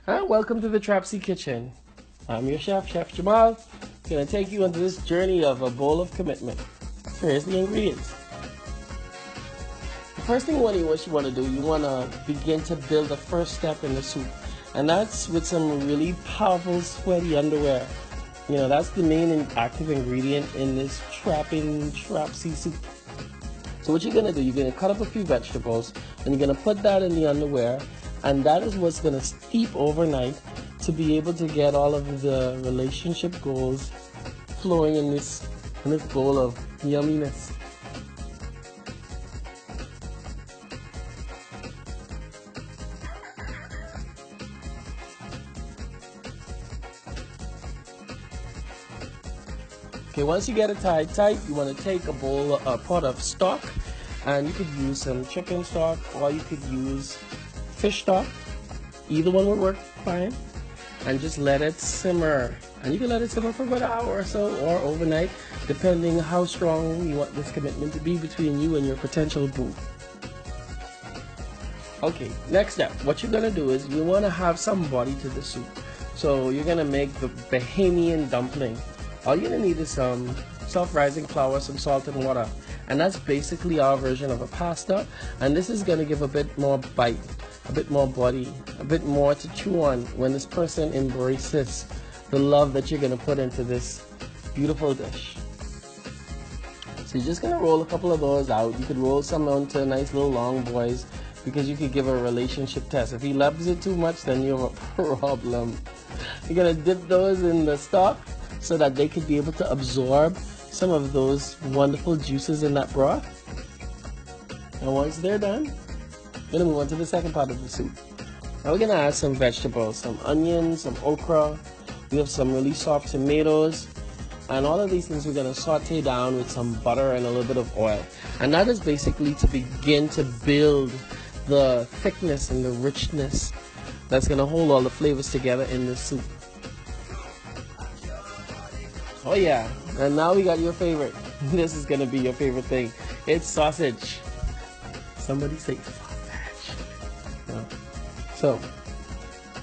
Hi, welcome to the Trapsy Kitchen. I'm your chef, Chef Jamal. Gonna take you on this journey of a bowl of commitment. Here's the ingredients. The first thing what you want to do, you want to begin to build the first step in the soup. And that's with some really powerful sweaty underwear. You know, that's the main active ingredient in this trapsy soup. So what you're gonna do, you're gonna cut up a few vegetables and you're gonna put that in the underwear, and that is what's gonna steep overnight to be able to get all of the relationship goals flowing in this bowl of yumminess. Okay, once you get it tight, you want to take a pot of stock, and you could use some chicken stock or you could use fish stock. Either one would work fine. And just let it simmer. And you can let it simmer for about an hour or so, or overnight, depending how strong you want this commitment to be between you and your potential boo. Okay, next step. What you're gonna do is you want to have some body to the soup. So you're gonna make the Bahamian dumpling. All you're gonna need is some self-rising flour, some salt and water, and that's basically our version of a pasta. And this is gonna give a bit more bite, a bit more body, a bit more to chew on when this person embraces the love that you're gonna put into this beautiful dish. So you're just gonna roll a couple of those out. You could roll some onto nice little long boys, because you could give a relationship test. If he loves it too much, then you have a problem. You're gonna dip those in the stock so that they could be able to absorb some of those wonderful juices in that broth. And once they're done, we're gonna move on to the second part of the soup. Now we're gonna add some vegetables, some onions, some okra. We have some really soft tomatoes. And all of these things we're gonna saute down with some butter and a little bit of oil. And that is basically to begin to build the thickness and the richness that's gonna hold all the flavors together in this soup. Oh yeah, and now we got your favorite. This is gonna be your favorite thing. It's sausage. Somebody say sausage. No. So,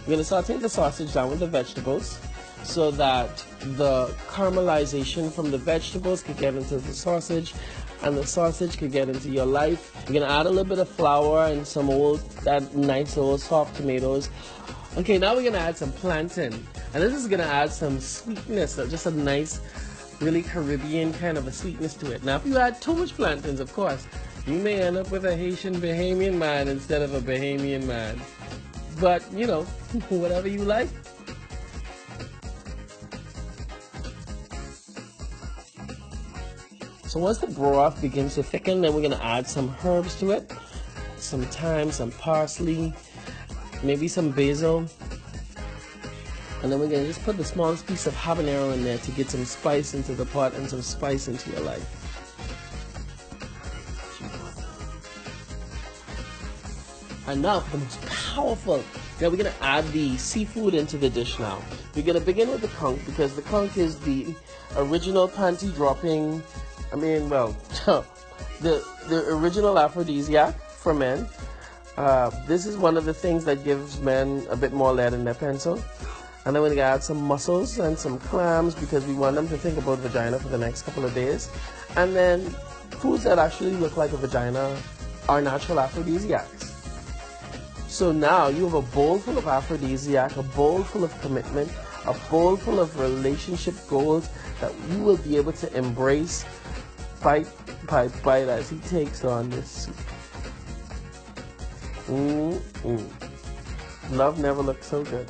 we're gonna saute the sausage down with the vegetables so that the caramelization from the vegetables could get into the sausage, and the sausage could get into your life. You're gonna add a little bit of flour and that nice old soft tomatoes. Okay, now we're gonna add some plantain, and this is gonna add some sweetness, just a nice, really Caribbean kind of a sweetness to it. Now, if you add too much plantains, of course, you may end up with a Haitian Bahamian man instead of a Bahamian man. But, you know, whatever you like. So once the broth begins to thicken, then we're gonna add some herbs to it. Some thyme, some parsley, maybe some basil. And then we're gonna just put the smallest piece of habanero in there to get some spice into the pot and some spice into your life. And now for the most powerful, now we're gonna add the seafood into the dish now. We're gonna begin with the conch, because the conch is the original panty dropping, the original aphrodisiac for men. This is one of the things that gives men a bit more lead in their pencil. And then we're gonna add some mussels and some clams, because we want them to think about vagina for the next couple of days. And then foods that actually look like a vagina are natural aphrodisiacs. So now you have a bowl full of aphrodisiac, a bowl full of commitment, a bowl full of relationship goals that you will be able to embrace bite by bite as he takes on this soup. Love never looked so good.